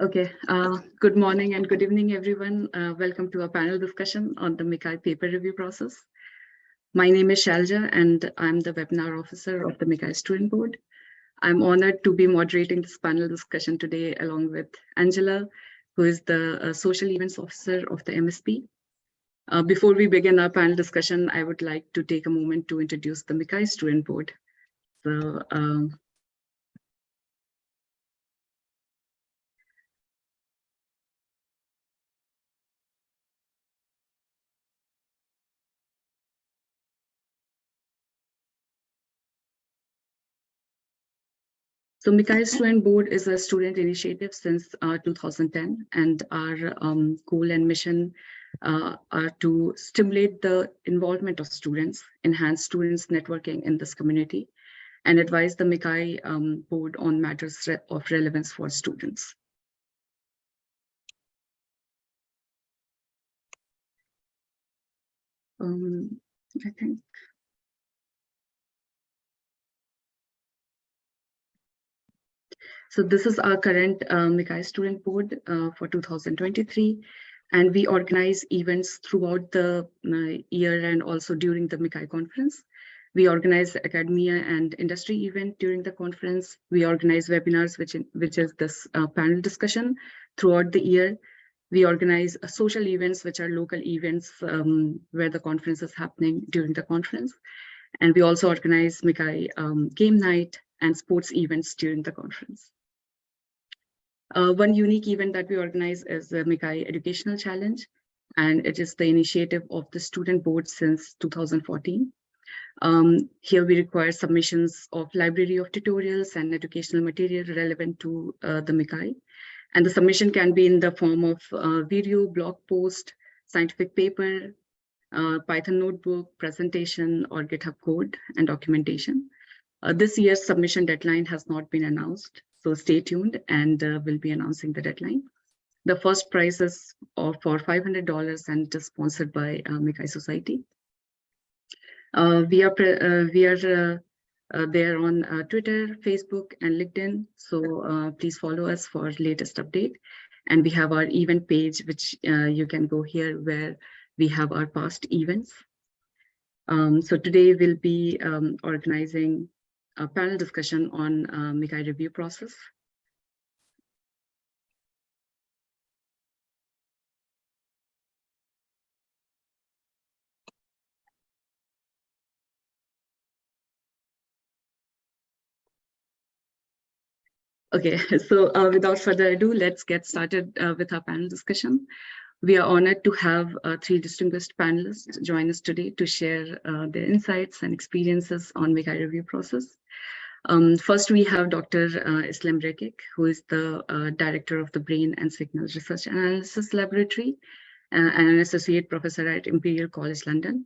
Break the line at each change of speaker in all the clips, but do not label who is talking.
Okay, good morning and good evening, everyone. Welcome to our panel discussion on the MICCAI paper review process. My name is Shalja, and I'm the webinar officer of the MICCAI Student Board. I'm honored to be moderating this panel discussion today along with Angela, who is the social events officer of the MSB. Before we begin our panel discussion, I would like to take a moment to introduce the MICCAI Student Board. So, MICCAI Student Board is a student initiative since 2010, and our goal and mission are to stimulate the involvement of students, enhance students' networking in this community, and advise the MICCAI board on matters of relevance for students. I think. So this is our current MICCAI Student Board for 2023, and we organize events throughout the year and also during the MICCAI conference. We organize academia and industry event during the conference. We organize webinars, which is this panel discussion throughout the year. We organize social events, which are local events where the conference is happening during the conference. And we also organize MICCAI game night and sports events during the conference. One unique event that we organize is the MICCAI Educational Challenge, and it is the initiative of the student board since 2014. Here we require submissions of library of tutorials and educational material relevant to the MICCAI. And the submission can be in the form of video, blog post, scientific paper, Python notebook, presentation, or GitHub code and documentation. This year's submission deadline has not been announced, so stay tuned, and we'll be announcing the deadline. The first prize is for $500 and it is sponsored by MICCAI Society. We are there on Twitter, Facebook, and LinkedIn, so please follow us for latest update. And we have our event page, which you can go here where we have our past events. So today we'll be organizing a panel discussion on MICCAI review process. Okay, so without further ado, let's get started with our panel discussion. We are honored to have three distinguished panelists join us today to share their insights and experiences on MICCAI review process. First, we have Dr. Islam Rekik, who is the Director of the Brain and Signals Research Analysis Laboratory and an Associate Professor at Imperial College London.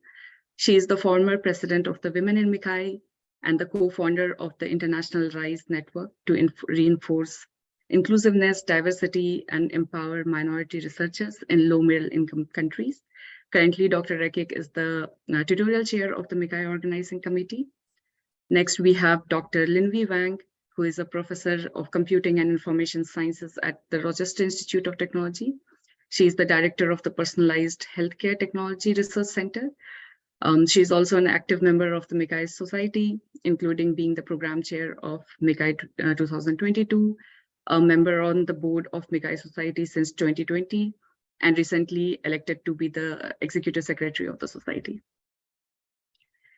She is the former President of the Women in MICCAI and the co-founder of the International RISE Network to reinforce inclusiveness, diversity, and empower minority researchers in low-middle income countries. Currently, Dr. Rekik is the tutorial chair of the MICCAI Organizing Committee. Next, we have Dr. Linvi Wang, who is a professor of computing and information sciences at the Rochester Institute of Technology. She is the director of the Personalized Healthcare Technology Research Center. She is also an active member of the MICCAI Society, including being the program chair of MICCAI 2022, a member on the board of MICCAI Society since 2020, and recently elected to be the executive secretary of the society.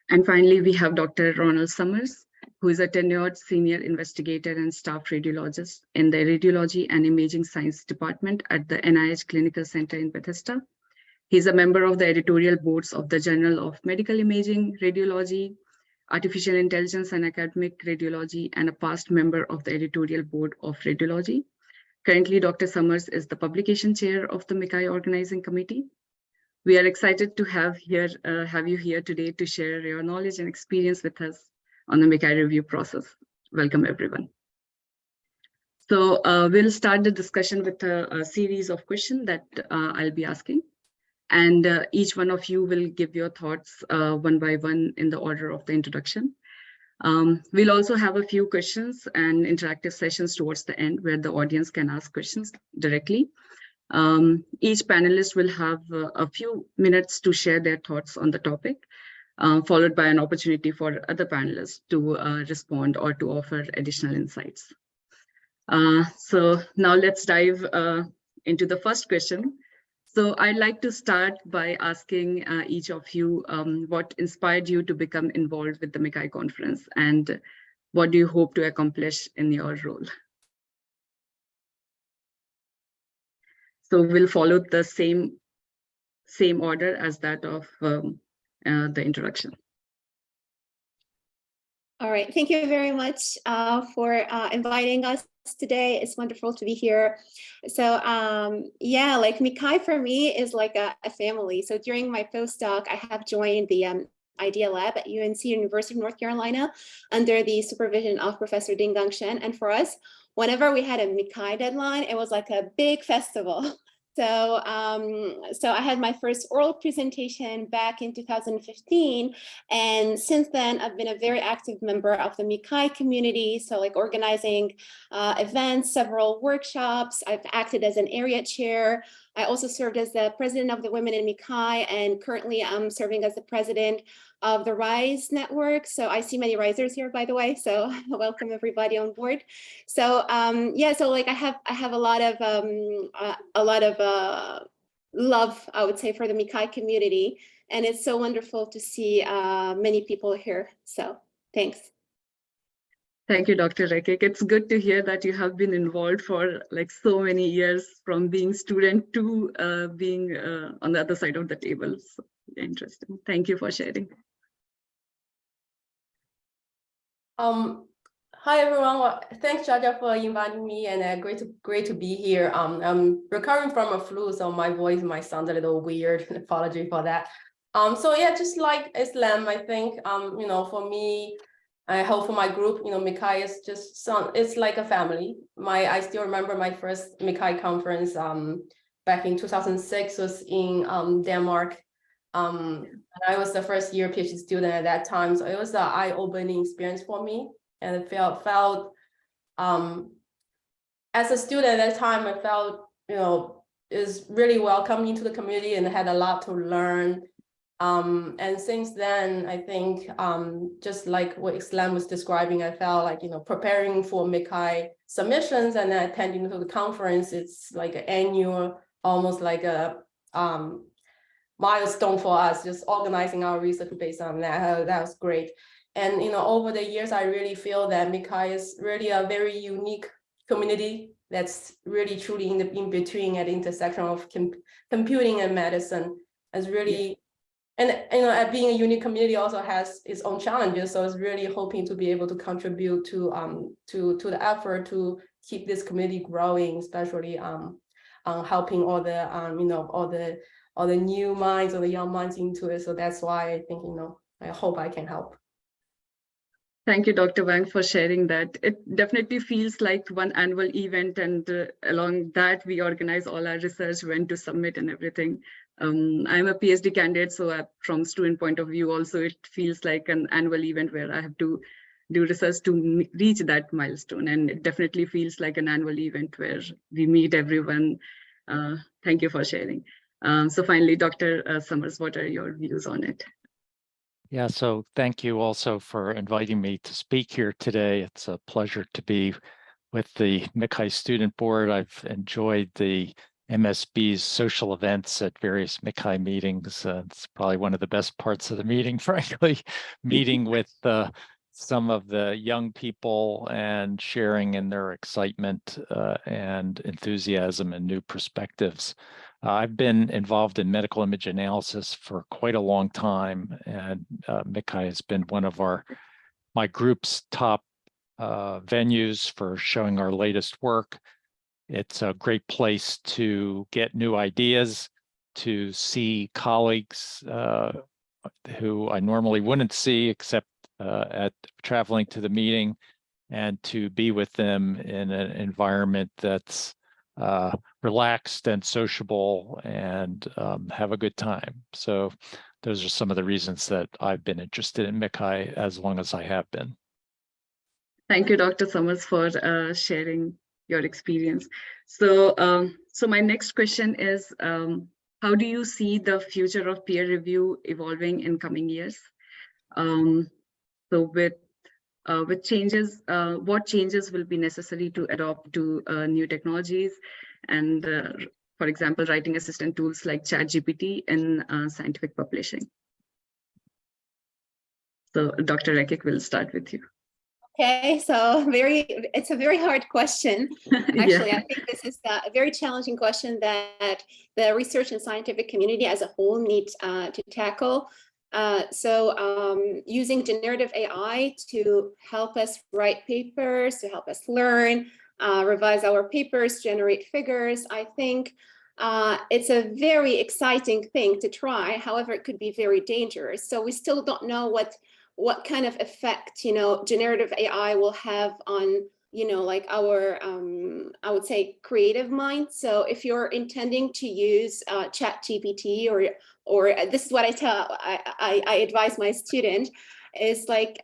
And finally, we have Dr. Ronald Summers, who is a tenured senior investigator and staff radiologist in the Radiology and Imaging Science Department at the NIH Clinical Center in Bethesda. He's a member of the editorial boards of the Journal of Medical Imaging, Radiology, Artificial Intelligence and Academic Radiology, and a past member of the editorial board of Radiology. Currently, Dr. Summers is the publication chair of the MICCAI Organizing Committee. We are excited to have you here today to share your knowledge and experience with us on the MICCAI review process. Welcome, everyone. So we'll start the discussion with a series of questions that I'll be asking. And each one of you will give your thoughts one by one in the order of the introduction. We'll also have a few questions and interactive sessions towards the end where the audience can ask questions directly. Each panelist will have a few minutes to share their thoughts on the topic, followed by an opportunity for other panelists to respond or to offer additional insights. So now let's dive into the first question. So I'd like to start by asking each of you what inspired you to become involved with the MICCAI conference, and what do you hope to accomplish in your role? So we'll follow the same order as that of the introduction.
All right, thank you very much for inviting us today. It's wonderful to be here. So yeah, like MICCAI for me is like a family. So during my postdoc, I have joined the Idea Lab at UNC, University of North Carolina, under the supervision of Professor Ding-Gang Shen. And for us, whenever we had a MICCAI deadline, it was like a big festival. So, so I had my first oral presentation back in 2015. And since then, I've been a very active member of the MICCAI community. So like organizing events, several workshops. I've acted as an area chair. I also served as the president of the Women in MICCAI, and currently I'm serving as the president of the RISE network. So I see many risers here, by the way. So welcome everybody on board. So yeah, so like I have a lot of love, I would say, for the MICCAI community, and it's so wonderful to see many people here. So thanks.
Thank you, Dr. Rekik. It's good to hear that you have been involved for like so many years, from being student to being on the other side of the table. So interesting. Thank you for sharing.
Hi everyone. Well, thanks Jaja for inviting me, and great to be here. I'm recovering from a flu, so my voice might sound a little weird. Apology for that. So yeah, just like Islam, I think you know, for me, I hope for my group, you know, MICCAI is just it's like a family. I still remember my first MICCAI conference back in 2006 was in Denmark. And I was the first year PhD student at that time, so it was an eye-opening experience for me. And it felt as a student at that time, I felt, you know, is really welcome into the community and had a lot to learn. And since then, I think just like what Islam was describing, I felt like, you know, preparing for MICCAI submissions and then attending to the conference, it's like an annual, almost like a milestone for us, just organizing our research based on that. That was great. And, you know, over the years, I really feel that MICCAI is really a very unique community that's really truly in between at the intersection of computing and medicine. It's really, and you know, being a unique community also has its own challenges. So it's really hoping to be able to contribute to the effort to keep this community growing, especially helping all the you know, all the new minds or the young minds into it. So that's why I think, you know, I hope I can help.
Thank you, Dr. Wang, for sharing that. It definitely feels like one annual event, and along that we organize all our research, when to submit and everything. I'm a PhD candidate, so from student point of view also, it feels like an annual event where I have to do research to reach that milestone. And it definitely feels like an annual event where we meet everyone. Thank you for sharing. So finally, Dr. Summers, what are your views on it?
Yeah, so thank you also for inviting me to speak here today. It's a pleasure to be with the MICCAI Student Board. I've enjoyed the MSB's social events at various MICCAI meetings. It's probably one of the best parts of the meeting, frankly, meeting with some of the young people and sharing in their excitement and enthusiasm and new perspectives. I've been involved in medical image analysis for quite a long time, and MICCAI has been one of my group's top venues for showing our latest work. It's a great place to get new ideas, to see colleagues who I normally wouldn't see except at traveling to the meeting, and to be with them in an environment that's relaxed and sociable and have a good time. So those are some of the reasons that I've been interested in MICCAI as long as I have been.
Thank you, Dr. Summers, for sharing your experience. So, so my next question is, how do you see the future of peer review evolving in coming years? So with changes, what changes will be necessary to adopt to new technologies and, for example, writing assistant tools like ChatGPT in scientific publishing? So Dr. Rekik, will start with you.
Okay, so it's a very hard question. Actually, I think this is a very challenging question that the research and scientific community as a whole needs to tackle. Using generative AI to help us write papers, to help us learn, revise our papers, generate figures, I think it's a very exciting thing to try. However, it could be very dangerous. So we still don't know what kind of effect, generative AI will have on, like our, I would say, creative mind. So if you're intending to use ChatGPT or this is what I advise my student is like,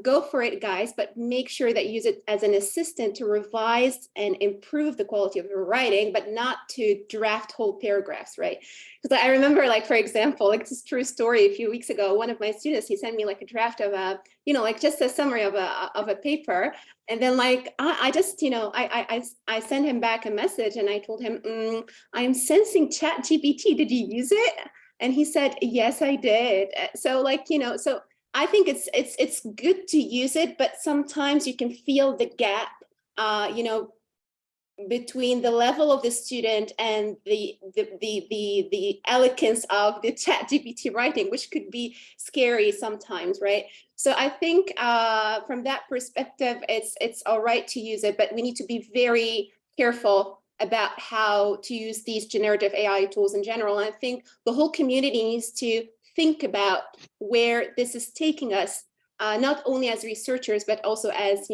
go for it, guys, but make sure that you use it as an assistant to revise and improve the quality of your writing, but not to draft whole paragraphs, right? Because I remember, like, for example, like this true story, a few weeks ago, one of my students, he sent me like a draft of a, like just a summary of a paper. And then like, I just, I sent him back a message and I told him, I'm sensing ChatGPT, did you use it? And he said, yes, I did. So like, so I think it's good to use it, but sometimes you can feel the gap, between the level of the student and the elegance of the ChatGPT writing, which could be scary sometimes, right? So I think from that perspective, it's all right to use it, but we need to be very careful about how to use these generative AI tools in general. And I think the whole community needs to think about where this is taking us, not only as researchers, but also as,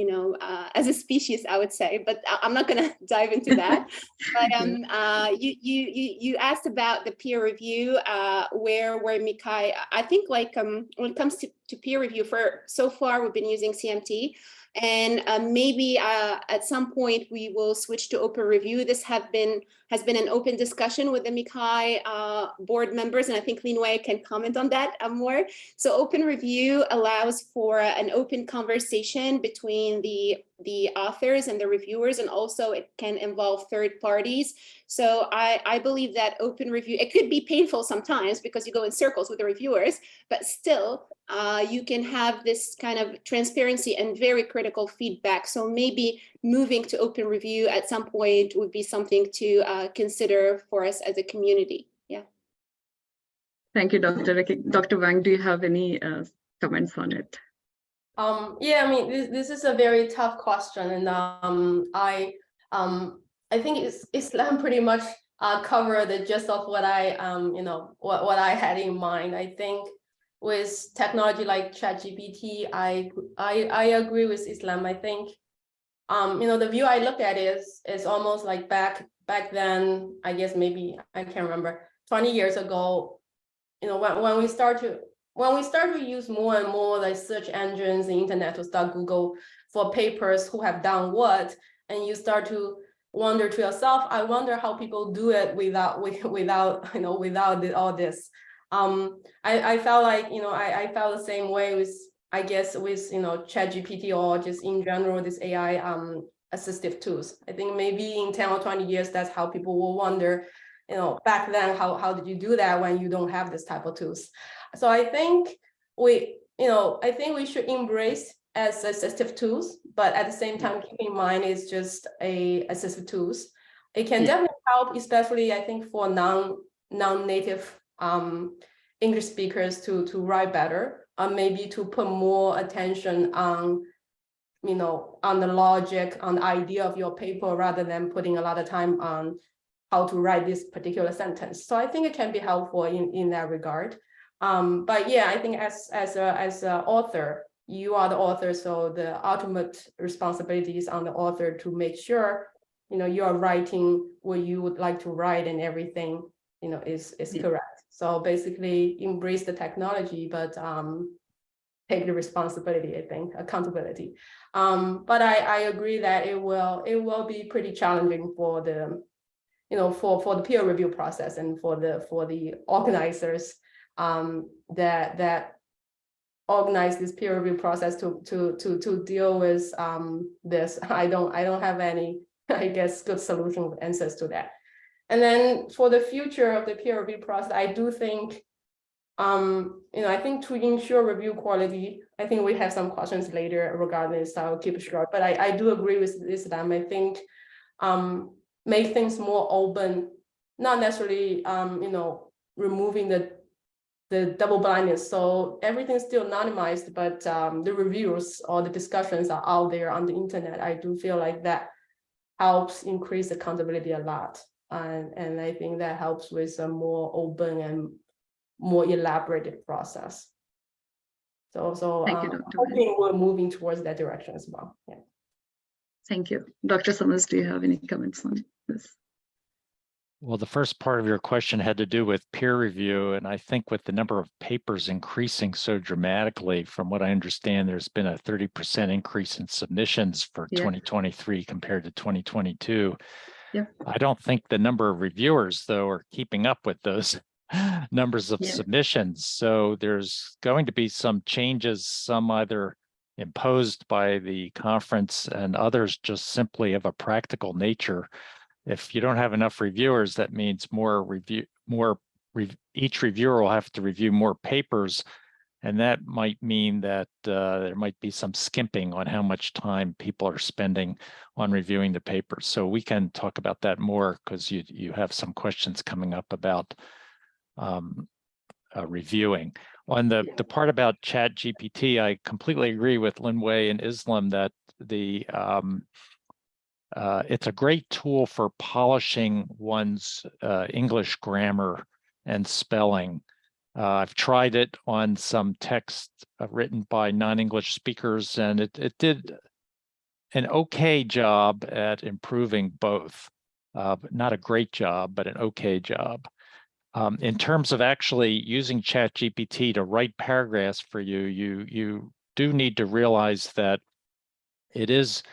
as a species, I would say, but I'm not going to dive into that. But you asked about the peer review, where MICCAI, I think like when it comes to peer review, so far we've been using CMT. And maybe at some point we will switch to open review. This has been an open discussion with the MICCAI board members, and I think Lin Wei can comment on that more. So open review allows for an open conversation between the authors and the reviewers, and also it can involve third parties. So I believe that open review, it could be painful sometimes because you go in circles with the reviewers, but still you can have this kind of transparency and very critical feedback. So maybe moving to open review at some point would be something to consider for us as a community. Yeah.
Thank you, Dr. Rekik. Dr. Wang, do you have any comments on it?
Yeah, I mean, this is a very tough question, and I think Islam pretty much covered the gist of what I what I had in mind. I think with technology like ChatGPT, I agree with Islam. I think the view I look at is almost like back then, I guess maybe I can't remember, 20 years ago, when we start to use more and more like search engines, the internet, to start Google for papers who have done what, and you start to wonder to yourself, I wonder how people do it without all this. I felt like, I felt the same way with, I guess, with, ChatGPT or just in general, this AI assistive tools. I think maybe in 10 or 20 years, that's how people will wonder, back then, how did you do that when you don't have this type of tools? So I think we should embrace as assistive tools, but at the same time, keep in mind it's just a assistive tools. It can definitely help, especially I think for non-native English speakers to write better, maybe to put more attention on, on the logic, on the idea of your paper, rather than putting a lot of time on how to write this particular sentence. So I think it can be helpful in that regard. But yeah, I think as an author, you are the author, so the ultimate responsibility is on the author to make sure, you are writing what you would like to write, and everything, is correct. So basically embrace the technology, but take the responsibility, I think, accountability. But I agree that it will be pretty challenging for the, for the peer review process and for the organizers that organize this peer review process to deal with this. I don't have any, I guess, good solution answers to that. And then for the future of the peer review process, I do think, I think to ensure review quality, I think we have some questions later regarding this, so I'll keep it short, but I do agree with this, I think make things more open, not necessarily, removing the double blindness. So everything's still anonymized, but the reviews or the discussions are out there on the internet. I do feel like that helps increase accountability a lot. And I think that helps with a more open and more elaborated process. So
Thank you, Dr.
I think we're moving towards that direction as well. Yeah.
Thank you. Dr. Summers, do you have any comments on this?
Well, the first part of your question had to do with peer review, and I think with the number of papers increasing so dramatically, from what I understand, there's been a 30% increase in submissions for 2023 compared to 2022.
Yeah.
I don't think the number of reviewers, though, are keeping up with those numbers of submissions. So there's going to be some changes, some either imposed by the conference and others just simply of a practical nature. If you don't have enough reviewers, that means each reviewer will have to review more papers, and that might mean that there might be some skimping on how much time people are spending on reviewing the papers. So we can talk about that more because you have some questions coming up about reviewing. On the part about ChatGPT, I completely agree with Linwei and Islam that it's a great tool for polishing one's English grammar and spelling. I've tried it on some text written by non-English speakers, and it did an okay job at improving both. Not a great job, but an okay job. In terms of actually using ChatGPT to write paragraphs for you, you do need to realize that it is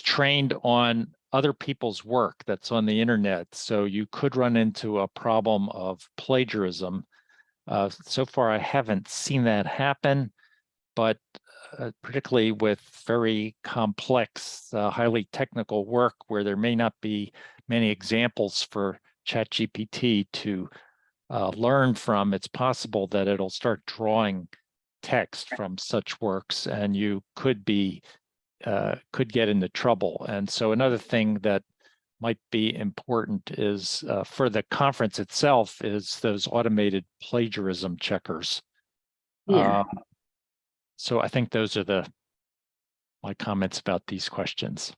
trained on other people's work that's on the internet. So you could run into a problem of plagiarism. So far, I haven't seen that happen, but particularly with very complex, highly technical work where there may not be many examples for ChatGPT to learn from, it's possible that it'll start drawing text from such works, and you could get into trouble. And so another thing that might be important is for the conference itself is those automated plagiarism checkers. So I think those are my comments about these questions.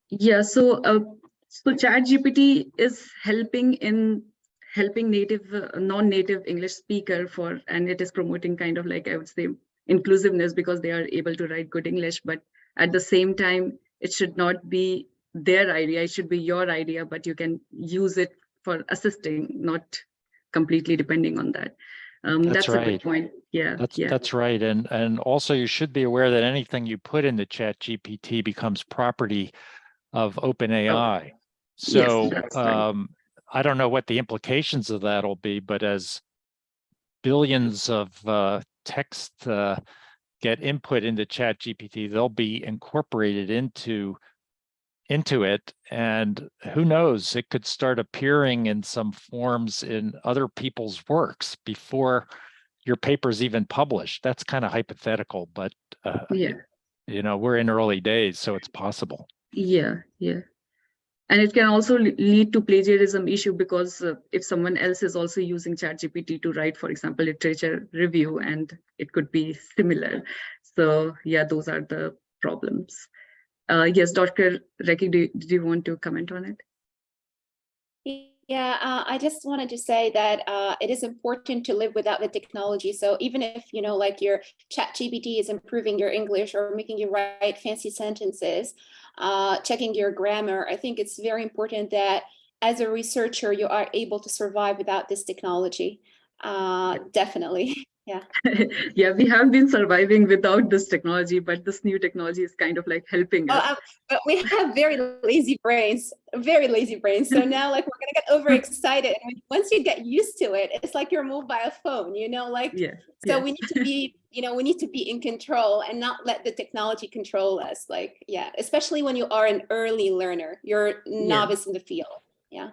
Yeah, so ChatGPT is helping native, non-native English speaker and it is promoting kind of like, I would say, inclusiveness because they are able to write good English, but at the same time, it should not be their idea, it should be your idea, but you can use it for assisting, not completely depending on that. That's right. A good point. Yeah,
that's right. And also you should be aware that anything you put into ChatGPT becomes property of OpenAI. So
yes, right.
I don't know what the implications of that will be, but as billions of text get input into ChatGPT, they'll be incorporated into it, and who knows, it could start appearing in some forms in other people's works before your paper's even published. That's kind of hypothetical, but we're in early days, so it's possible.
Yeah. And it can also lead to plagiarism issue because if someone else is also using ChatGPT to write, for example, literature review, and it could be similar. So yeah, those are the problems. Yes, Dr. Reki, did you want to comment on it?
Yeah, I just wanted to say that it is important to live without the technology. So even if, like your ChatGPT is improving your English or making you write fancy sentences, checking your grammar, I think it's very important that as a researcher, you are able to survive without this technology. Definitely.
Yeah, we have been surviving without this technology, but this new technology is kind of like helping us.
But we have very lazy brains, very lazy brains. So now, like, we're gonna get overexcited, and once you get used to it, it's like your mobile phone, you know, like.
Yeah.
So
Yeah.
we need to be, we need to be in control and not let the technology control us. Like, yeah, especially when you are an early learner, you're novice in the field. Yeah.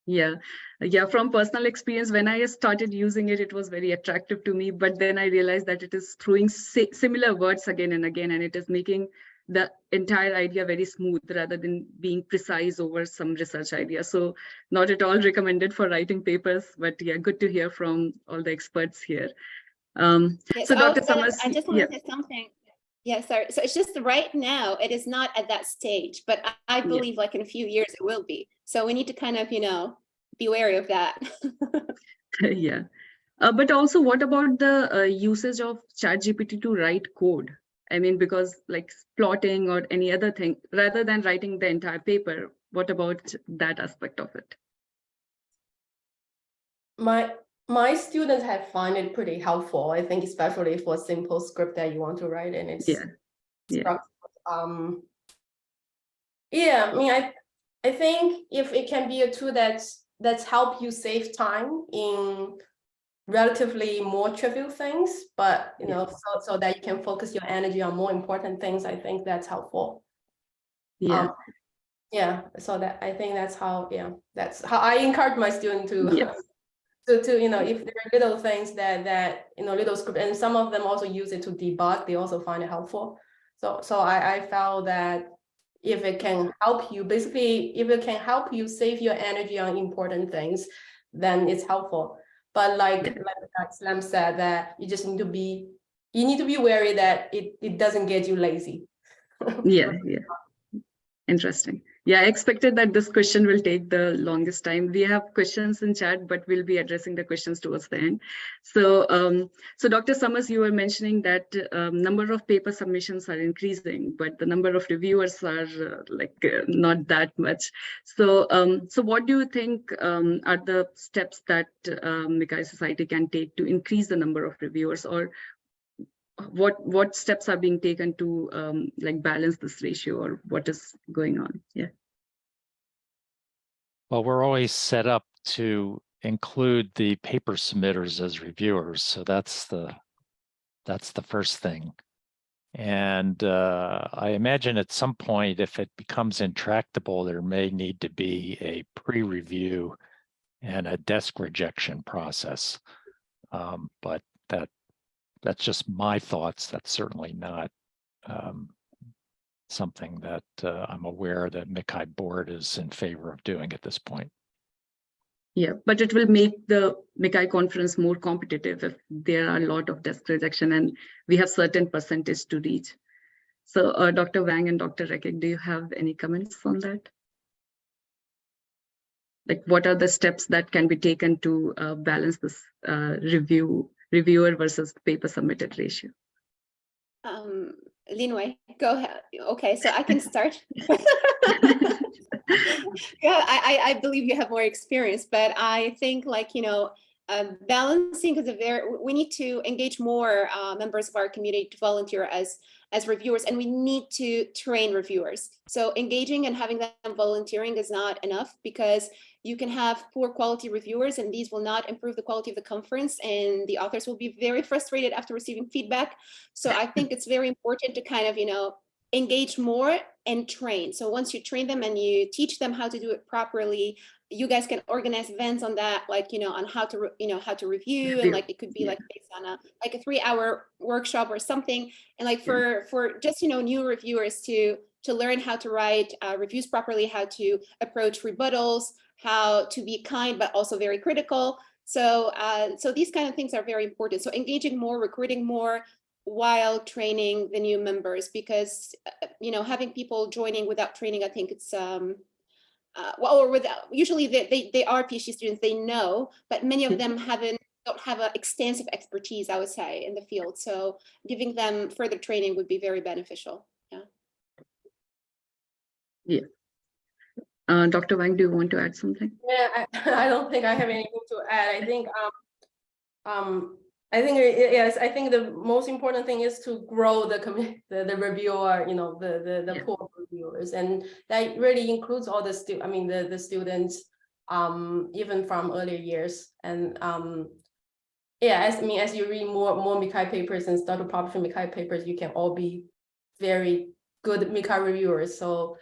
Yeah, from personal experience, when I started using it, it was very attractive to me, but then I realized that it is throwing similar words again and again, and it is making the entire idea very smooth rather than being precise over some research idea. So not at all recommended for writing papers, but yeah, good to hear from all the experts here. So Dr. Summers,
I just want to say something. Yeah, sorry. So it's just right now, it is not at that stage, but I believe like in a few years it will be. So we need to kind of, be wary of that.
yeah. But also, what about the usage of ChatGPT to write code? I mean, because like plotting or any other thing, rather than writing the entire paper, what about that aspect of it?
My students have found it pretty helpful. I think, especially for simple script that you want to write, and it's
Yeah.
Yeah, I mean, I think if it can be a tool that's help you save time in relatively more trivial things, but so that you can focus your energy on more important things, I think that's helpful.
Yeah.
So that I think that's how I encourage my student to if there are little things that little script, and some of them also use it to debug, they also find it helpful. So I felt that if it can help you, basically, if it can help you save your energy on important things, then it's helpful. But like Slam said, that you just need to be wary that it doesn't get you lazy.
Yeah. Interesting. Yeah, I expected that this question will take the longest time. We have questions in chat, but we'll be addressing the questions towards the end. So, so Dr. Summers, you were mentioning that number of paper submissions are increasing, but the number of reviewers are not that much. So, so what do you think are the steps that MICCAI Society can take to increase the number of reviewers, or what steps are being taken to like balance this ratio, or what is going on? Yeah.
Well, we're always set up to include the paper submitters as reviewers, so that's the first thing. And I imagine at some point, if it becomes intractable, there may need to be a pre-review and a desk rejection process. But that's just my thoughts. That's certainly not something that I'm aware that MICCAI board is in favor of doing at this point.
Yeah, but it will make the MICCAI conference more competitive if there are a lot of desk rejection and we have certain percentage to reach. So Dr. Wang and Dr. Rekik, do you have any comments on that? Like, what are the steps that can be taken to balance this reviewer versus paper submitted ratio?
Linwei, go ahead. Okay, so I can start. Yeah, I believe you have more experience, but I think balancing is we need to engage more members of our community to volunteer as reviewers, and we need to train reviewers. So engaging and having them volunteering is not enough, because you can have poor quality reviewers and these will not improve the quality of the conference, and the authors will be very frustrated after receiving feedback. So I think it's very important to kind of, engage more and train. So once you train them and you teach them how to do it properly, you guys can organize events on that, on how to review, and like it could be like based on a 3-hour workshop or something, and like for just new reviewers to learn how to write reviews properly, how to approach rebuttals, how to be kind but also very critical. So so these kind of things are very important. So engaging more, recruiting more, while training the new members, because having people joining without training, I think it's or without, usually they are PhD students, they know, but many of them don't have an extensive expertise, I would say, in the field. So giving them further training would be very beneficial.
Yeah. Dr. Wang, do you want to add something?
Yeah, I don't think I have anything to add. I think I think yes. I think the most important thing is to grow the reviewer, the
Yeah.
pool of reviewers, and that really includes all the the students, even from earlier years. And yeah, as you read more MICCAI papers and start to publish MICCAI papers, you can all be very good MICCAI reviewers. So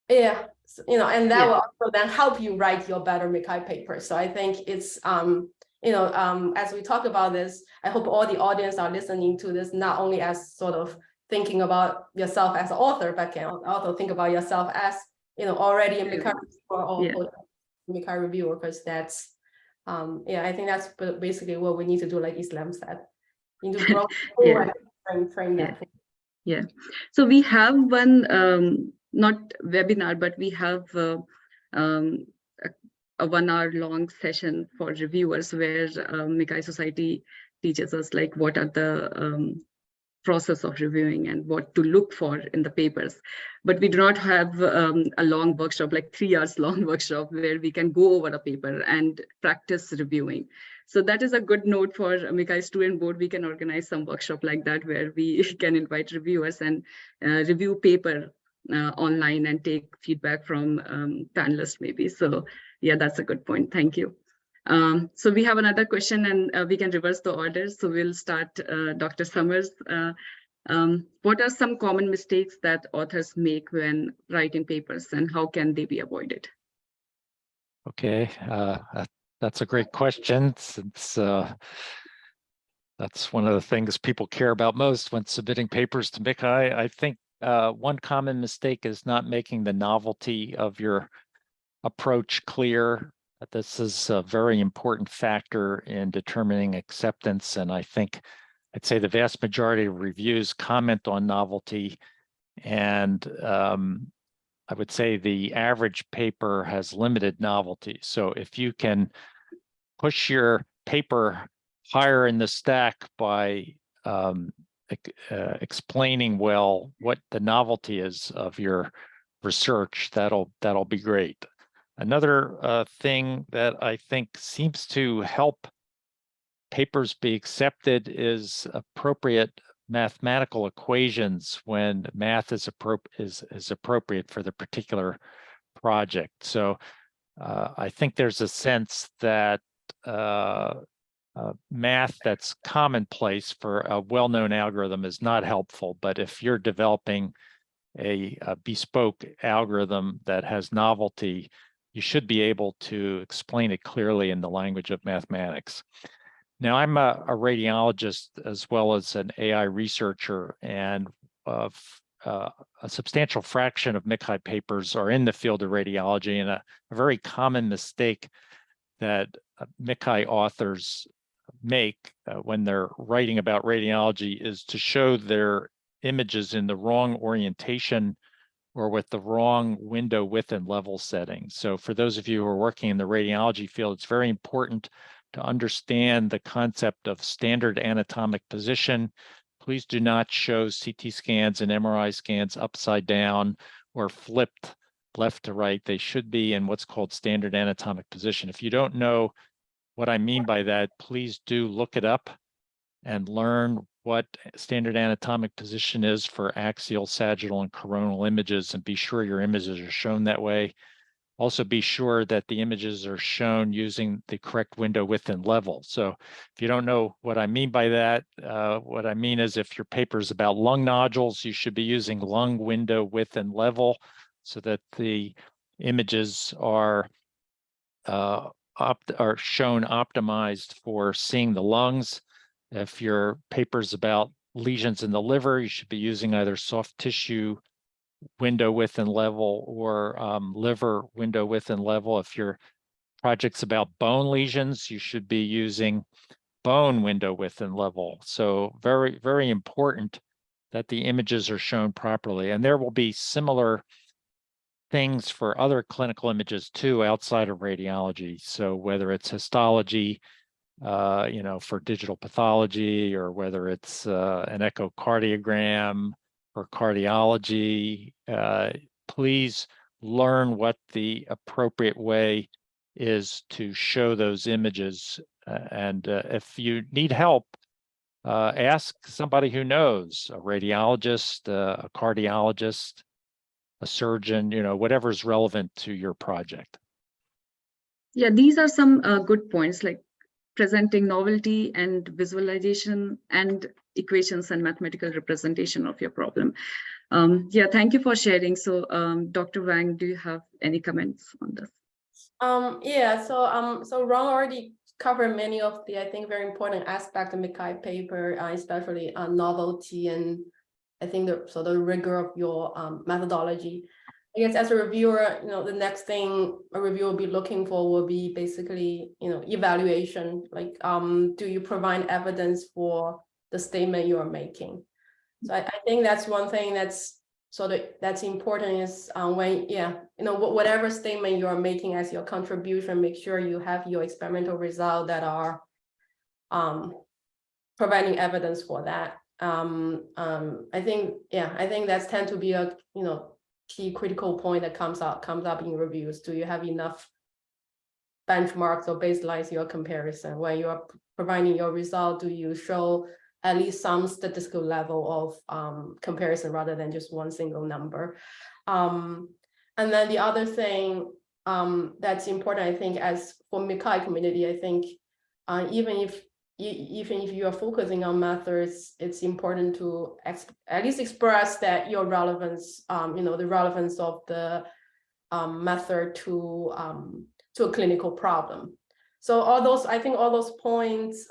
yeah, and that will also then help you write your better MICCAI paper. So I think it's as we talk about this, I hope all the audience are listening to this not only as sort of thinking about yourself as an author, but can also think about yourself as already a MICCAI reviewer or MICCAI reviewer, because that's I think that's basically what we need to do, like Islam said. We need to grow and frame that.
Yeah. So we have one not webinar, but we have a 1 hour long session for reviewers where MICCAI Society teaches us like what are the process of reviewing and what to look for in the papers. But we do not have a long workshop, like 3 hours long workshop, where we can go over a paper and practice reviewing. So that is a good note for MICCAI Student Board. We can organize some workshop like that where we can invite reviewers and review paper online and take feedback from panelists maybe. So yeah, that's a good point. Thank you. So we have another question, and we can reverse the order. So we'll start Dr. Summers. What are some common mistakes that authors make when writing papers, and how can they be avoided?
Okay, that's a great question, since that's one of the things people care about most when submitting papers to MICCAI. I think one common mistake is not making the novelty of your approach clear. This is a very important factor in determining acceptance, and I think I'd say the vast majority of reviews comment on novelty, and I would say the average paper has limited novelty. So if you can push your paper higher in the stack by explaining well what the novelty is of your research, that'll be great. Another thing that I think seems to help papers be accepted is appropriate mathematical equations when math is appropriate for the particular project. So I think there's a sense that math that's commonplace for a well-known algorithm is not helpful, but if you're developing a bespoke algorithm that has novelty, you should be able to explain it clearly in the language of mathematics. Now, I'm a radiologist as well as an AI researcher, and a substantial fraction of MICCAI papers are in the field of radiology, and a very common mistake that MICCAI authors make when they're writing about radiology is to show their images in the wrong orientation or with the wrong window width and level setting. So for those of you who are working in the radiology field, it's very important to understand the concept of standard anatomic position. Please do not show CT scans and MRI scans upside down or flipped left to right. They should be in what's called standard anatomic position. If you don't know what I mean by that, please do look it up and learn what standard anatomic position is for axial, sagittal, and coronal images, and be sure your images are shown that way. Also be sure that the images are shown using the correct window width and level. So if you don't know what I mean by that, what I mean is if your paper is about lung nodules, you should be using lung window width and level so that the images are shown optimized for seeing the lungs. If your paper is about lesions in the liver, you should be using either soft tissue window width and level or liver window width and level. If your project's about bone lesions, you should be using bone window width and level. So very, very important that the images are shown properly. And there will be similar things for other clinical images too outside of radiology. So whether it's histology, for digital pathology, or whether it's an echocardiogram or cardiology, please learn what the appropriate way is to show those images And if you need help, ask somebody who knows, a radiologist, a cardiologist, a surgeon, whatever's relevant to your project.
Yeah, these are some good points, like presenting novelty and visualization and equations and mathematical representation of your problem. Yeah, thank you for sharing. So Dr. Wang, do you have any comments on this?
Yeah, so Ron already covered many of the, I think, very important aspects of MICCAI paper, especially novelty and I think the rigor of your methodology. I guess as a reviewer, the next thing a reviewer will be looking for will be basically, evaluation. Like, do you provide evidence for the statement you are making? So I think that's one thing that's that's important is when, whatever statement you are making as your contribution, make sure you have your experimental results that are providing evidence for that. I think that's tend to be a key critical point that comes up in reviews. Do you have enough benchmarks or baselines your comparison? When you are providing your result, do you show at least some statistical level of comparison rather than just one single number? And then the other thing that's important, I think, as for MICCAI community, I think even if you are focusing on methods, it's important to at least express that your relevance, the relevance of the method to a clinical problem. So I think all those points,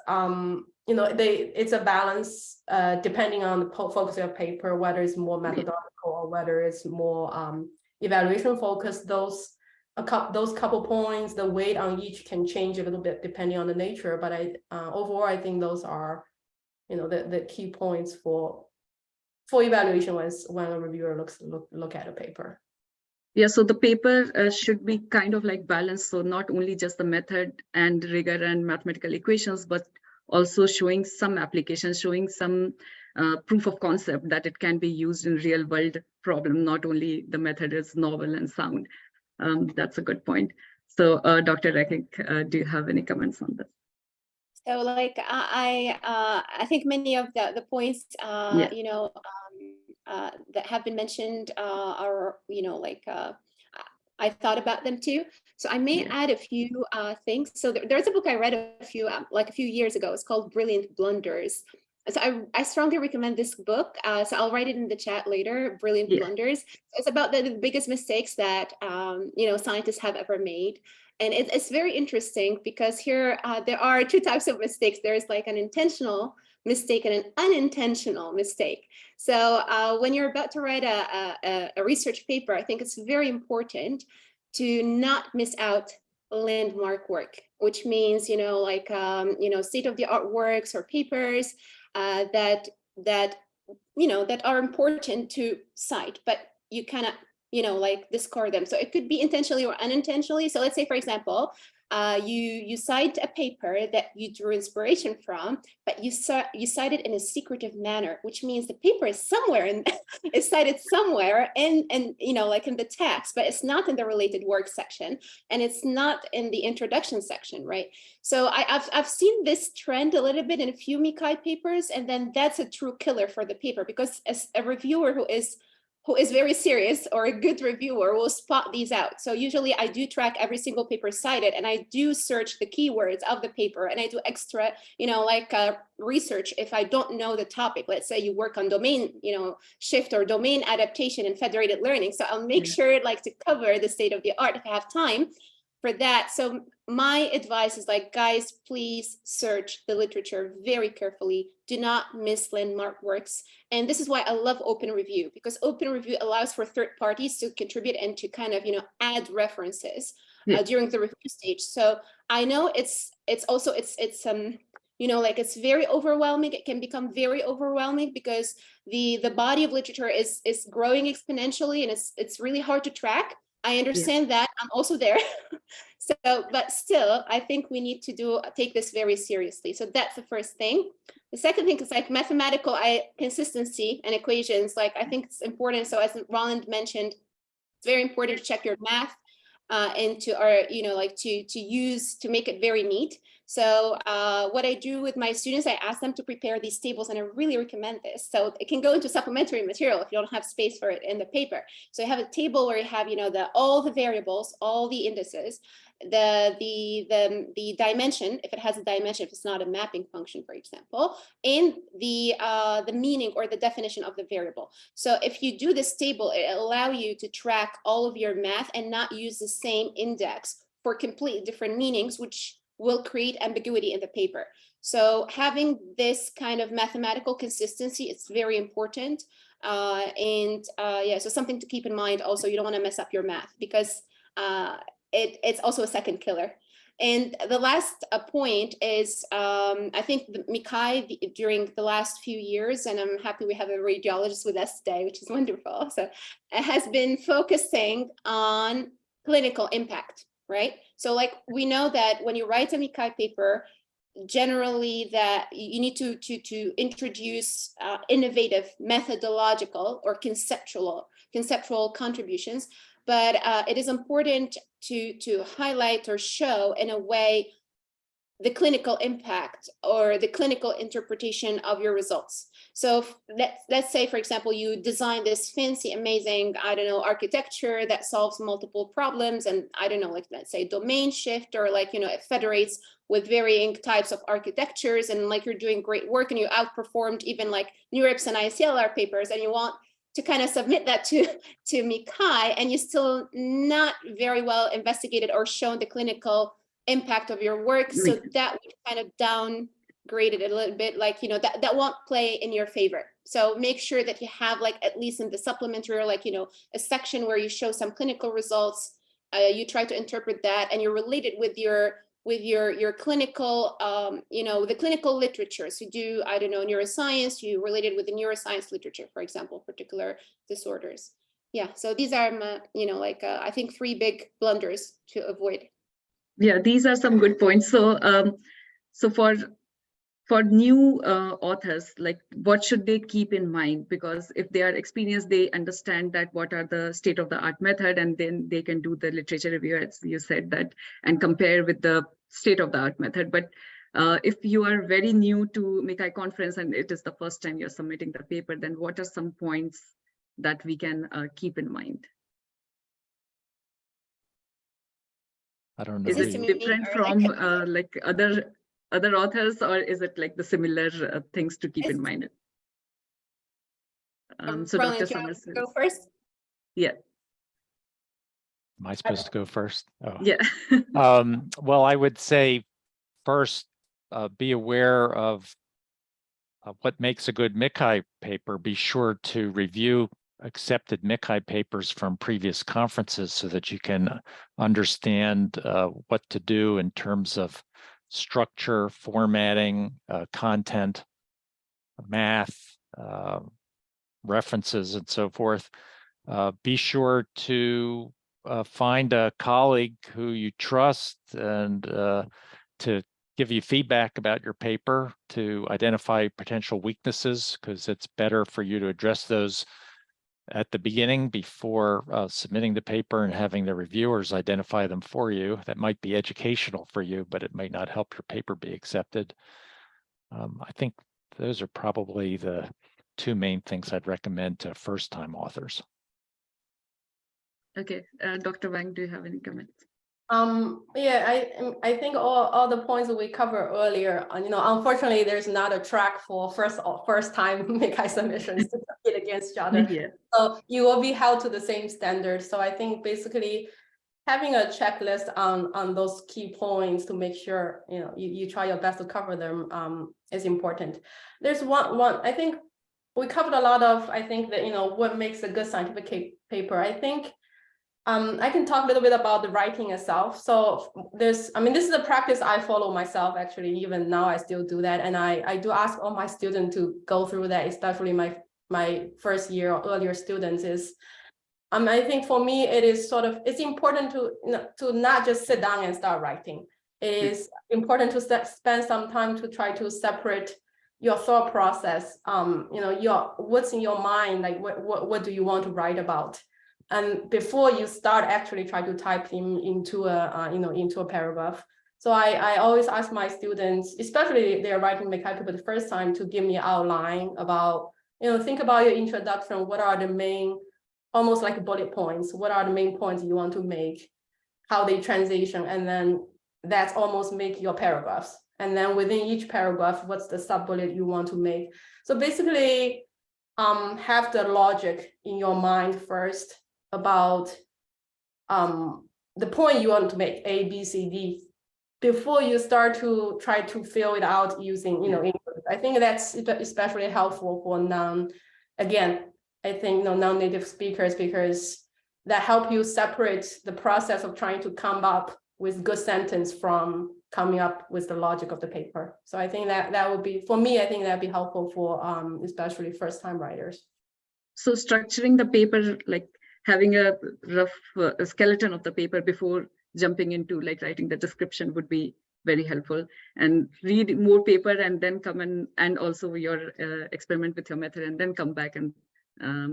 it's a balance depending on the focus of your paper, whether it's more methodological or whether it's more evaluation focused. Those couple points, the weight on each can change a little bit depending on the nature. But overall, I think those are, the key points for evaluation when a reviewer look at a paper.
Yeah, so the paper should be kind of like balanced. So not only just the method and rigor and mathematical equations, but also showing some applications, showing some proof of concept that it can be used in real world problem. Not only the method is novel and sound. That's a good point. So Dr. Rekik, do you have any comments on this?
So like I think many of the points that have been mentioned are I thought about them too. So I may add a few things. So there's a book I read a few years ago. It's called Brilliant Blunders. So I strongly recommend this book. So I'll write it in the chat later. Brilliant Blunders. It's about the biggest mistakes that scientists have ever made. And it's very interesting because here there are two types of mistakes. There's like an intentional mistake and an unintentional mistake. So when you're about to write a research paper, I think it's very important to not miss out landmark work, which means, state-of-the-art works or papers that are important to cite, but you cannot discard them. So it could be intentionally or unintentionally. So let's say, for example, you cite a paper that you drew inspiration from, but you cite it in a secretive manner, which means the paper is somewhere and is cited somewhere in the text, but it's not in the related work section, and it's not in the introduction section, right? So I've seen this trend a little bit in a few MICCAI papers, and then that's a true killer for the paper, because as a reviewer who is very serious, or a good reviewer, will spot these out. So usually I do track every single paper cited, and I do search the keywords of the paper, and I do extra, research if I don't know the topic. Let's say you work on domain, shift or domain adaptation and federated learning. So I'll make sure to cover the state of the art if I have time for that. So my advice is guys, please search the literature very carefully. Do not miss landmark works. And this is why I love open review, because open review allows for third parties to contribute and to kind of, add references during the review stage. So I know it's very overwhelming. It can become very overwhelming because the body of literature is growing exponentially, and it's really hard to track. I understand that. I'm also there. But still, I think we need to take this very seriously. So that's the first thing. The second thing is mathematical consistency and equations. I think it's important. So as Roland mentioned, it's very important to check your math and to make it very neat. So what I do with my students, I ask them to prepare these tables, and I really recommend this. So it can go into supplementary material if you don't have space for it in the paper. So you have a table where you have, all the variables, all the indices, the dimension, if it has a dimension, if it's not a mapping function, for example, and the meaning or the definition of the variable. So if you do this table, it allows you to track all of your math and not use the same index for completely different meanings, which will create ambiguity in the paper. So having this kind of mathematical consistency, it's very important. Yeah, so something to keep in mind also, you don't want to mess up your math, because it's also a second killer. And the last point is, I think the MICCAI during the last few years, and I'm happy we have a radiologist with us today, which is wonderful. So it has been focusing on clinical impact, right? So like we know that when you write a MICCAI paper, generally that you need to introduce innovative methodological or conceptual contributions, but it is important to highlight or show in a way the clinical impact or the clinical interpretation of your results. So let's say, for example, you design this fancy, amazing, I don't know, architecture that solves multiple problems, and I don't know, like let's say domain shift, or like, it federates with varying types of architectures, and like you're doing great work and you outperformed even like NeurIPS and ICLR papers, and you want to kind of submit that to MICCAI, and you still not very well investigated or shown the clinical impact of your work. So that would kind of downgrade it a little bit, like, that won't play in your favor. So make sure that you have, like, at least in the supplementary, or like, a section where you show some clinical results, you try to interpret that, and you're related with your clinical, the clinical literature. So you do, I don't know, neuroscience, you related with the neuroscience literature, for example, particular disorders. Yeah, so these are, I think 3 big blunders to avoid.
Yeah, these are some good points. So, so for new authors, like what should they keep in mind? Because if they are experienced, they understand that what are the state of the art method, and then they can do the literature review, as you said, that, and compare with the state of the art method. But if you are very new to MICCAI conference and it is the first time you're submitting the paper, then what are some points that we can keep in mind?
I don't know.
Is it different from like other authors, or is it like the similar things to keep in mind? So
Roland,
Dr.
do you want
Summers,
to go first?
Yeah.
Am I supposed to go first? Oh.
Yeah.
Well, I would say first, be aware of what makes a good MICCAI paper. Be sure to review accepted MICCAI papers from previous conferences so that you can understand what to do in terms of structure, formatting, content, math, references, and so forth. Be sure to find a colleague who you trust and to give you feedback about your paper, to identify potential weaknesses, because it's better for you to address those at the beginning before submitting the paper and having the reviewers identify them for you. That might be educational for you, but it might not help your paper be accepted. I think those are probably the 2 main things I'd recommend to first-time authors.
Okay, Dr. Wang, do you have any comments?
Yeah, I think all the points that we covered earlier, unfortunately, there's not a track for first time MICCAI submissions to compete against each other.
Yeah.
So you will be held to the same standard. So I think basically having a checklist on those key points to make sure you try your best to cover them is important. There's one I think we covered a lot of, I think that what makes a good scientific paper. I think I can talk a little bit about the writing itself. So this is a practice I follow myself, actually. Even now I still do that, and I do ask all my students to go through that, especially my first year or earlier students. Is I think for me it's important to not just sit down and start writing. It is important to spend some time to try to separate your thought process. What's in your mind, like what do you want to write about? And before you start actually try to type into a paragraph. So I always ask my students, especially if they're writing MICCAI paper the first time, to give me an outline about, think about your introduction. What are the main, almost like bullet points? What are the main points you want to make? How they transition, and then that's almost make your paragraphs. And then within each paragraph, what's the sub-bullet you want to make? So basically, have the logic in your mind first about the point you want to make, A, B, C, D, before you start to try to fill it out using, English. I think that's especially helpful for non-native speakers, because that help you separate the process of trying to come up with good sentence from coming up with the logic of the paper. So I think that would be, for me, I think that'd be helpful for especially first-time writers.
So structuring the paper, like having a rough skeleton of the paper before jumping into like writing the description would be very helpful. And read more paper and then come in, and also your experiment with your method, and then come back and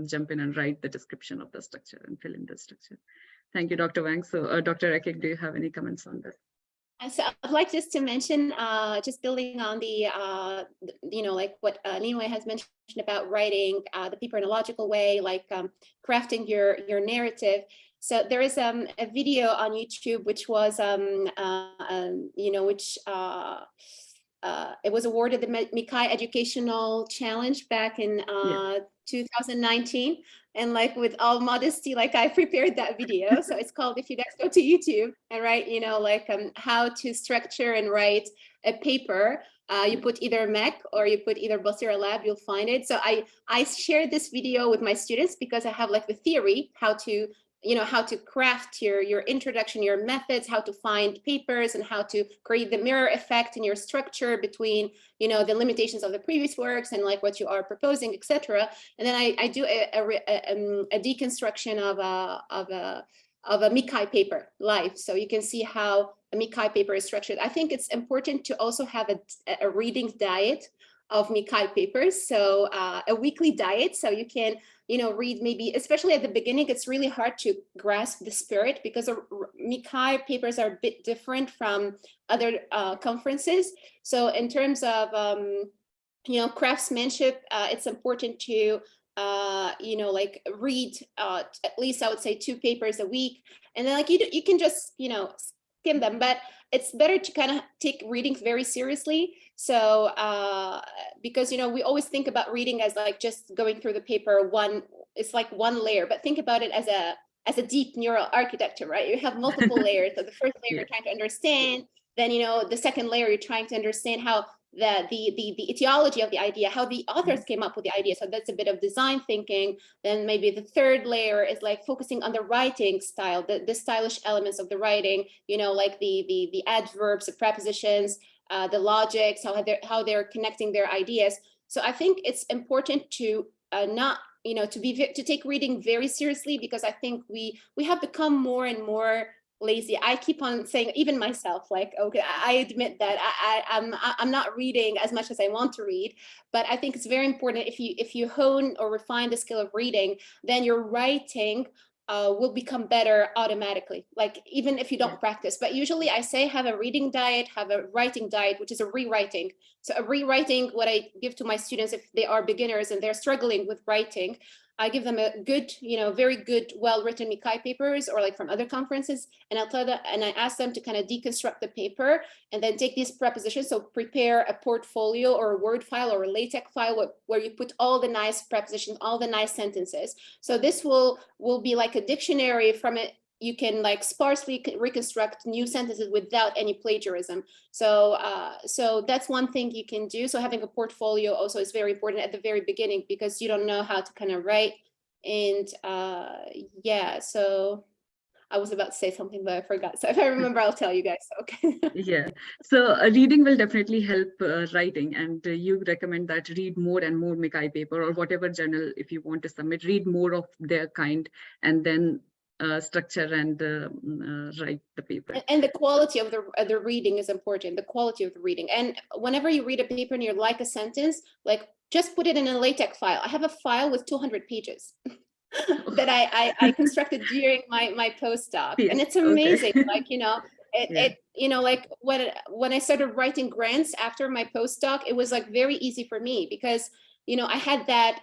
jump in and write the description of the structure and fill in the structure. Thank you, Dr. Wang. So Dr. Ekik, do you have any comments on this?
So I'd like just to mention, just building on the, like what Nimue has mentioned about writing the paper in a logical way, like crafting your narrative. So there is a video on YouTube which was, it was awarded the MICCAI Educational Challenge back in 2019. And like, with all modesty, like I prepared that video. So it's called, if you guys go to YouTube and write, how to structure and write a paper, you put either MEC or you put either Basira Lab, you'll find it. So I shared this video with my students because I have like the theory, how to craft your introduction, your methods, how to find papers, and how to create the mirror effect in your structure between, the limitations of the previous works and like what you are proposing, etc. And then I do a deconstruction of a MICCAI paper live, so you can see how a MICCAI paper is structured. I think it's important to also have a reading diet of MICCAI papers, so a weekly diet, so you can read, maybe especially at the beginning, it's really hard to grasp the spirit because MICCAI papers are a bit different from other conferences. So in terms of craftsmanship, it's important to like read at least, I would say, 2 papers a week, and then like you can just skim them, but it's better to kind of take reading very seriously. So because we always think about reading as like just going through the paper, it's like one layer, but think about it as a deep neural architecture, right? You have multiple layers. So the first layer you're trying to understand, then the second layer you're trying to understand how the etiology of the idea, how the authors came up with the idea. So that's a bit of design thinking. Then maybe the third layer is like focusing on the writing style, the stylish elements of the writing, like the adverbs, the prepositions, the logics, how they're connecting their ideas. So I think it's important to not, to take reading very seriously, because I think we have become more and more lazy. I keep on saying, even myself, like, okay, I admit that I'm not reading as much as I want to read, but I think it's very important, if you hone or refine the skill of reading, then your writing will become better automatically, like even if you don't practice. But usually I say have a reading diet, have a writing diet, which is a rewriting. So a rewriting, what I give to my students if they are beginners and they're struggling with writing, I give them a good, very good, well-written MICCAI papers or like from other conferences, and I'll tell them, and I ask them to kind of deconstruct the paper and then take these prepositions. So prepare a portfolio or a Word file or a LaTeX file where you put all the nice prepositions, all the nice sentences. So this will be like a dictionary. From it, you can like sparsely reconstruct new sentences without any plagiarism. So so that's one thing you can do. So having a portfolio also is very important at the very beginning, because you don't know how to kind of write. And yeah, so I was about to say something, but I forgot. So if I remember, I'll tell you guys. Okay.
Yeah, so reading will definitely help writing, and you recommend that read more and more MICCAI paper or whatever journal, if you want to submit, read more of their kind, and then structure and write the paper.
And the quality of the reading is important, the quality of the reading. And whenever you read a paper and you like a sentence, like just put it in a LaTeX file. I have a file with 200 pages that I constructed during my postdoc. Yes, and it's amazing. Okay. Like, it you know, like when I started writing grants after my postdoc, it was like very easy for me because, you know, I had that,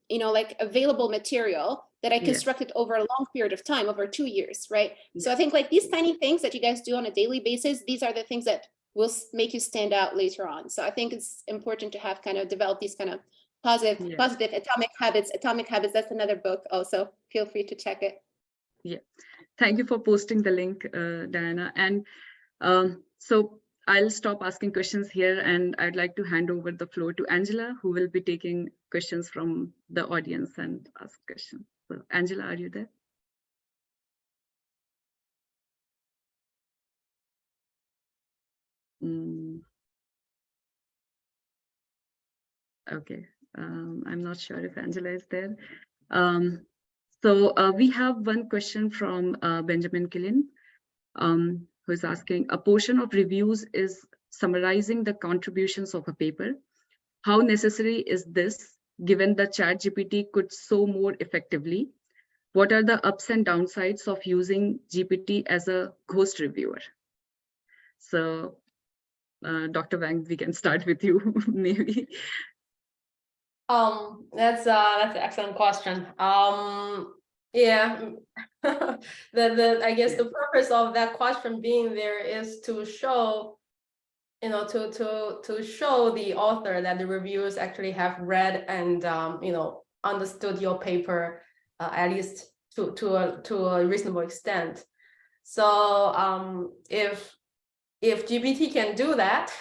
you know, like available material that I constructed over a long period of time, over 2 years, right? So I think like these tiny things that you guys do on a daily basis, these are the things that will make you stand out later on. So I think it's important to have kind of develop these kind of positive atomic habits. Atomic Habits, that's another book also. Feel free to check it.
Yeah, thank you for posting the link, Diana. And so I'll stop asking questions here, and I'd like to hand over the floor to Angela, who will be taking questions from the audience and ask questions. So Angela, are you there? Okay, I'm not sure if Angela is there. So we have one question from Benjamin Killian, who is asking, a portion of reviews is summarizing the contributions of a paper. How necessary is this, given that ChatGPT could so more effectively? What are the ups and downsides of using GPT as a ghost reviewer? So, Dr. Wang, we can start with you, maybe.
That's an excellent question. Yeah, I guess the purpose of that question being there is to show, you know, to show the author that the reviewers actually have read and you know, understood your paper at least to a reasonable extent. So if GPT can do that,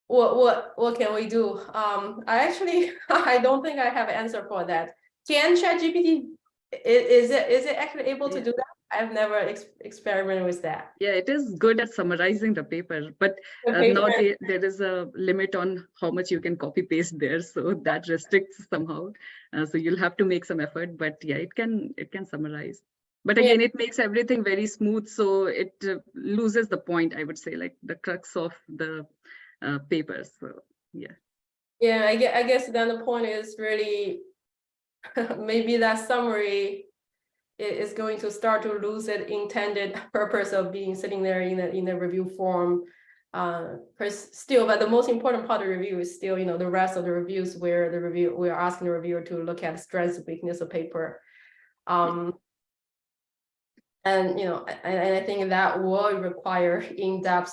what can we do? I don't think I have an answer for that. Can ChatGPT, is it actually able to do that? I've never experimented with that.
Yeah, it is good at summarizing the paper, but now there is a limit on how much you can copy paste there, so that restricts somehow. So you'll have to make some effort, but yeah, it can summarize. But again, it makes everything very smooth, so it loses the point, I would say, like the crux of the papers. So yeah.
Yeah, I guess then the point is really maybe that summary is going to start to lose its intended purpose of being sitting there in a review form. But the most important part of the review is still, you know, the rest of the reviews where we are asking the reviewer to look at strengths and weakness of paper. And you know, and I think that will require in-depth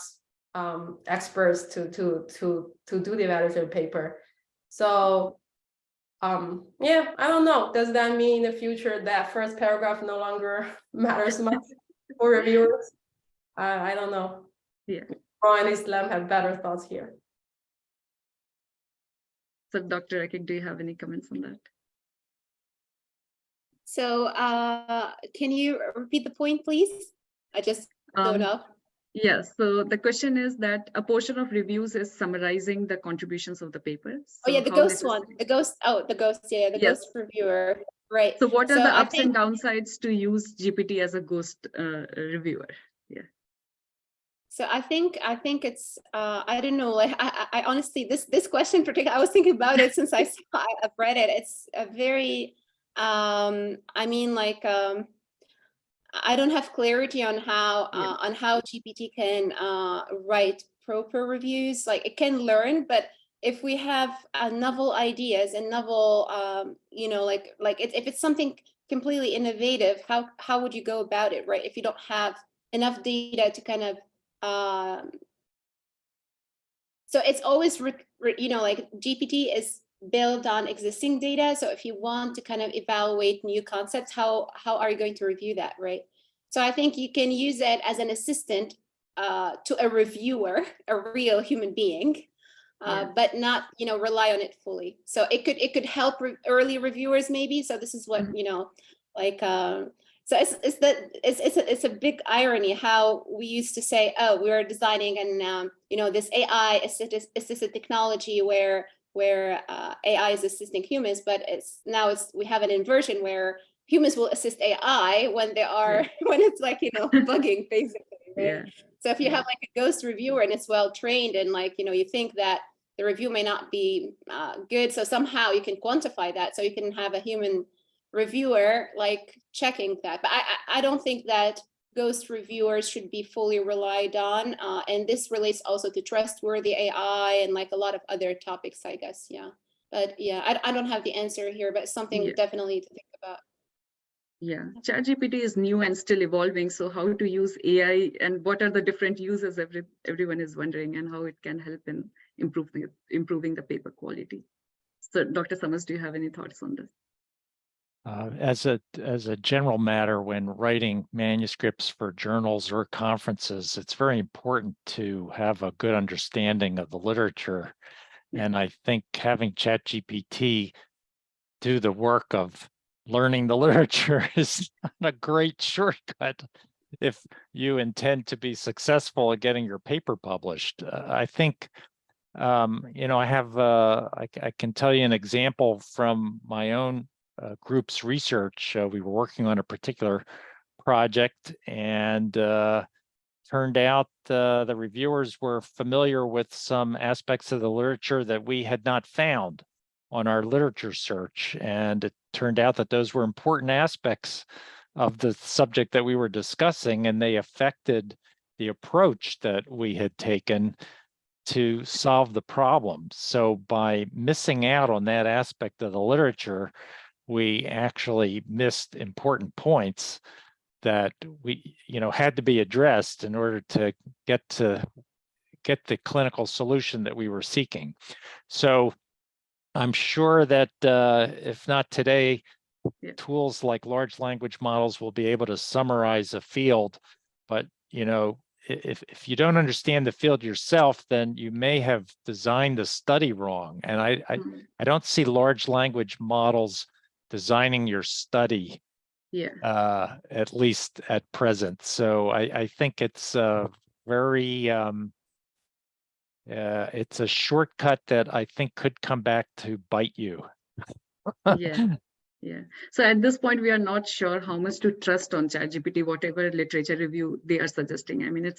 experts to do the evaluation of paper. So yeah, I don't know. Does that mean in the future that first paragraph no longer matters much for reviewers? I don't know.
Yeah.
Ron and Islam have better thoughts here.
So Dr. Ekik, do you have any comments on that?
So can you repeat the point, please? I just don't know.
Yeah, so the question is that a portion of reviews is summarizing the contributions of the paper. So
oh yeah, the ghost one, the ghost reviewer, right.
So what are the ups and downsides to use GPT as a ghost reviewer? Yeah.
So I think it's I don't know, like I honestly this question particularly, I was thinking about it since I've read it. It's a very I mean, like I don't have clarity on how GPT can write proper reviews. Like it can learn, but if we have novel ideas and novel you know, like if it's something completely innovative, how would you go about it, right? If you don't have enough data to kind of so it's always you know, like GPT is built on existing data. So if you want to kind of evaluate new concepts, how are you going to review that, right? So I think you can use it as an assistant to a reviewer, a real human being, but not, you know, rely on it fully. So it could help early reviewers maybe. So this is what, you know, like so it's a big irony how we used to say, oh, we're designing and you know, this AI assisted technology where AI is assisting humans, but we have an inversion where humans will assist AI when they are when it's like, you know, bugging basically, right? Yeah. So if you have like a ghost reviewer and it's well trained and like, you know, you think that the review may not be good, so somehow you can quantify that, so you can have a human reviewer like checking that. But I don't think that ghost reviewers should be fully relied on. And this relates also to trustworthy AI and like a lot of other topics, I guess. Yeah. But yeah, I don't have the answer here, but something definitely to think about.
Yeah, ChatGPT is new and still evolving. So how to use AI and what are the different uses everyone is wondering, and how it can help in improving the paper quality. So Dr. Summers, do you have any thoughts on this?
As a general matter, when writing manuscripts for journals or conferences, it's very important to have a good understanding of the literature. And I think having ChatGPT do the work of learning the literature is not a great shortcut if you intend to be successful at getting your paper published. I think, I have, I can tell you an example from my own group's research. We were working on a particular project, and turned out the reviewers were familiar with some aspects of the literature that we had not found on our literature search. And it turned out that those were important aspects of the subject that we were discussing, and they affected the approach that we had taken to solve the problem. So by missing out on that aspect of the literature, we actually missed important points that we, had to be addressed in order to get the clinical solution that we were seeking. So I'm sure that if not today, tools like large language models will be able to summarize a field. But if you don't understand the field yourself, then you may have designed the study wrong. And I don't see large language models designing your study, at least at present. So I think it's very it's a shortcut that I think could come back to bite you.
Yeah. So at this point, we are not sure how much to trust on ChatGPT, whatever literature review they are suggesting. I mean,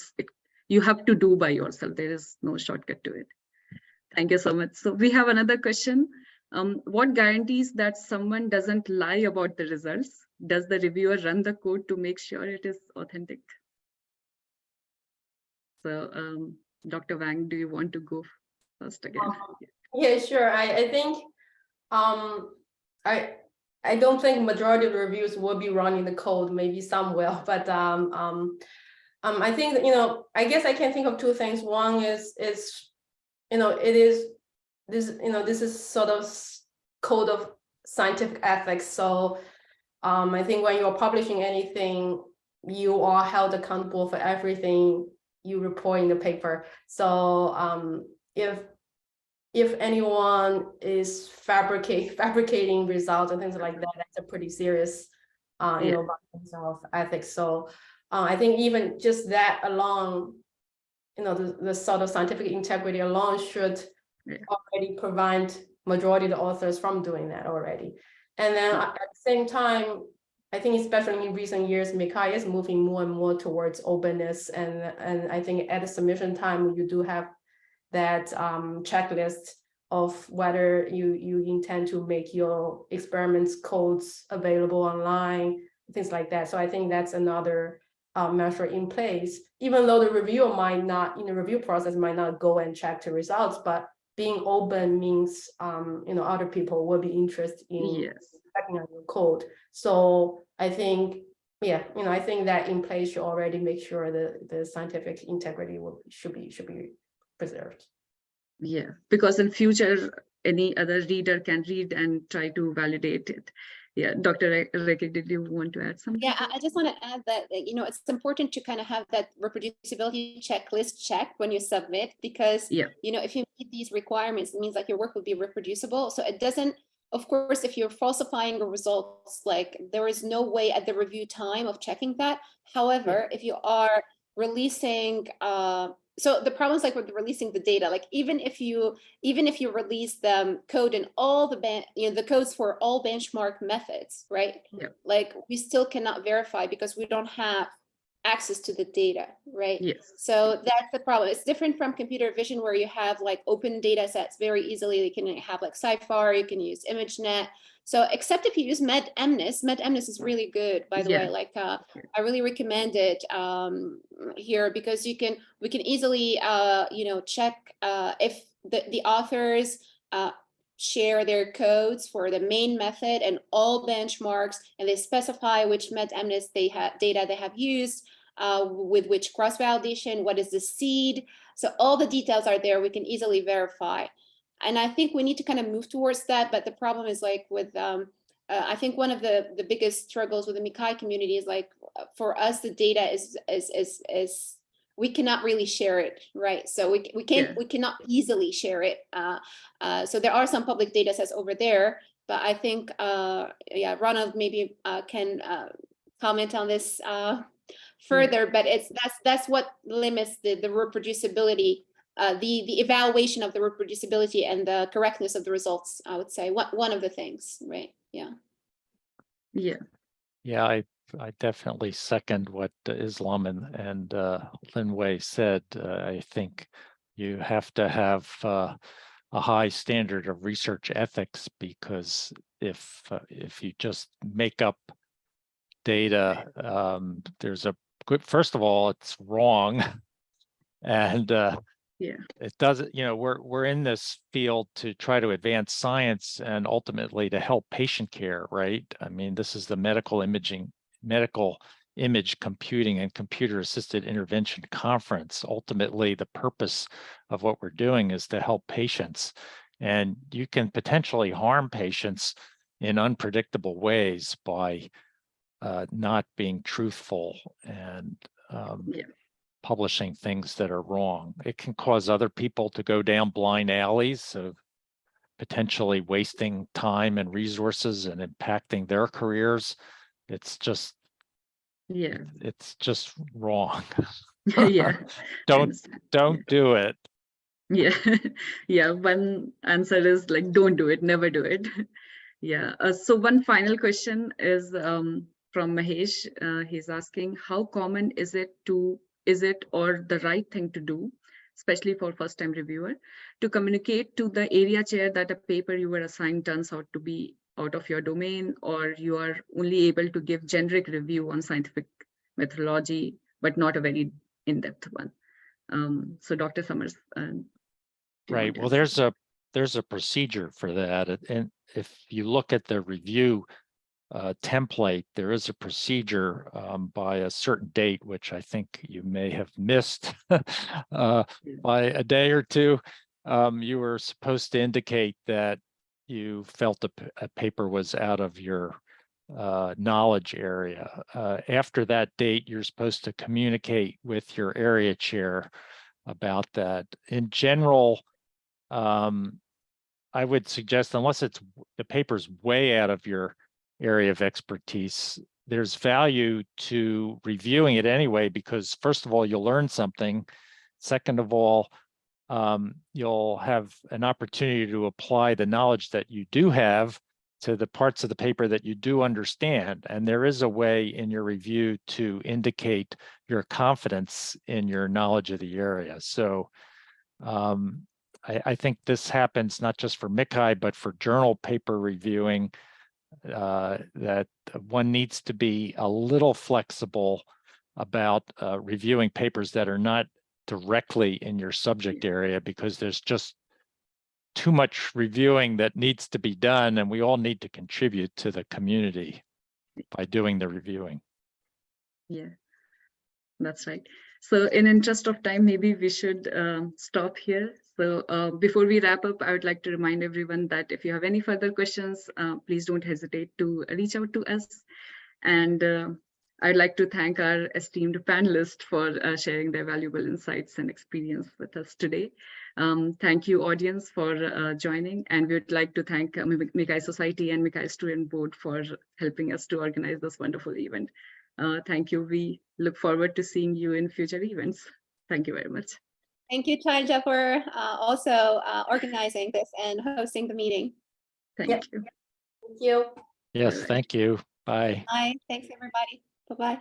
you have to do by yourself. There is no shortcut to it. Thank you so much. So we have another question. What guarantees that someone doesn't lie about the results? Does the reviewer run the code to make sure it is authentic? So Dr. Wang, do you want to go first again?
Yeah, sure. I think I don't think majority of the reviews will be running the code. Maybe some will, but I think I guess I can think of two things. One is it is this is sort of code of scientific ethics. So I think when you're publishing anything, you are held accountable for everything you report in the paper. So if anyone is fabricating results and things like that, that's a pretty serious violation of ethics. So I think even just that alone, the sort of scientific integrity alone should already prevent majority of the authors from doing that already. And then at the same time, I think especially in recent years, MICCAI is moving more and more towards openness. And I think at the submission time, you do have that checklist of whether you intend to make your experiments codes available online, things like that. So I think that's another measure in place, even though the reviewer might not, in the review process, might not go and check the results, but being open means, other people will be interested in checking out your code. So I think, I think that in place should already make sure that the scientific integrity should be preserved.
Yeah, because in future, any other reader can read and try to validate it. Yeah, Dr. Rekik, did you want to add something?
Yeah, I just want to add that, it's important to kind of have that reproducibility checklist checked when you submit, because, if you meet these requirements, it means like your work will be reproducible. So it doesn't, of course, if you're falsifying the results, like there is no way at the review time of checking that. However, if you are releasing, so the problem is like with releasing the data, like even if you release the code in all the codes for all benchmark methods, right? Like we still cannot verify because we don't have access to the data, right?
Yes.
So that's the problem. It's different from computer vision where you have like open data sets very easily. You can have like Sci-Fi, you can use ImageNet. So except if you use MedMNIS is really good, by the way. Like I really recommend it here because we can easily check if the authors share their codes for the main method and all benchmarks, and they specify which MedMNIS data they have used, with which cross-validation, what is the seed. So all the details are there, we can easily verify. And I think we need to kind of move towards that, but the problem is like with, I think one of the biggest struggles with the MICCAI community is like, for us, the data is we cannot really share it, right? So we cannot easily share it. So there are some public data sets over there, but I think, Ronald maybe can comment on this further, but that's what limits the reproducibility, the evaluation of the reproducibility and the correctness of the results, I would say, one of the things, right?
Yeah, I definitely second what Islam and Lin Wei said. I think you have to have a high standard of research ethics, because if you just make up data, there's a good, first of all, it's wrong. And it doesn't, we're in this field to try to advance science and ultimately to help patient care, right? I mean, this is the medical image computing and computer assisted intervention conference. Ultimately, the purpose of what we're doing is to help patients, and you can potentially harm patients in unpredictable ways by not being truthful and publishing things that are wrong. It can cause other people to go down blind alleys of potentially wasting time and resources and impacting their careers. It's just wrong. Don't do it.
One answer is like, don't do it, never do it. So one final question is from Mahesh. He's asking, how common is it or the right thing to do, especially for first-time reviewer, to communicate to the area chair that a paper you were assigned turns out to be out of your domain, or you are only able to give generic review on scientific methodology, but not a very in-depth one? So Dr. Summers.
Right. Well, there's a procedure for that. And if you look at the review template, there is a procedure by a certain date, which I think you may have missed by a day or two. You were supposed to indicate that you felt a paper was out of your knowledge area. After that date, you're supposed to communicate with your area chair about that. In general, I would suggest, unless the paper's way out of your area of expertise, there's value to reviewing it anyway, because first of all, you'll learn something. Second of all, you'll have an opportunity to apply the knowledge that you do have to the parts of the paper that you do understand. And there is a way in your review to indicate your confidence in your knowledge of the area. So I think this happens not just for MICCAI, but for journal paper reviewing, that one needs to be a little flexible about reviewing papers that are not directly in your subject area, because there's just too much reviewing that needs to be done, and we all need to contribute to the community by doing the reviewing.
Yeah, that's right. So in interest of time, maybe we should stop here. So before we wrap up, I would like to remind everyone that if you have any further questions, please don't hesitate to reach out to us. And I'd like to thank our esteemed panelists for sharing their valuable insights and experience with us today. Thank you, audience, for joining. And we would like to thank MICCAI Society and MICCAI Student Board for helping us to organize this wonderful event. Thank you. We look forward to seeing you in future events. Thank you very much.
Thank you, Chalja, for also organizing this and hosting the meeting.
Thank you.
Thank you.
Yes, thank you. Bye.
Bye. Thanks, everybody. Bye-bye.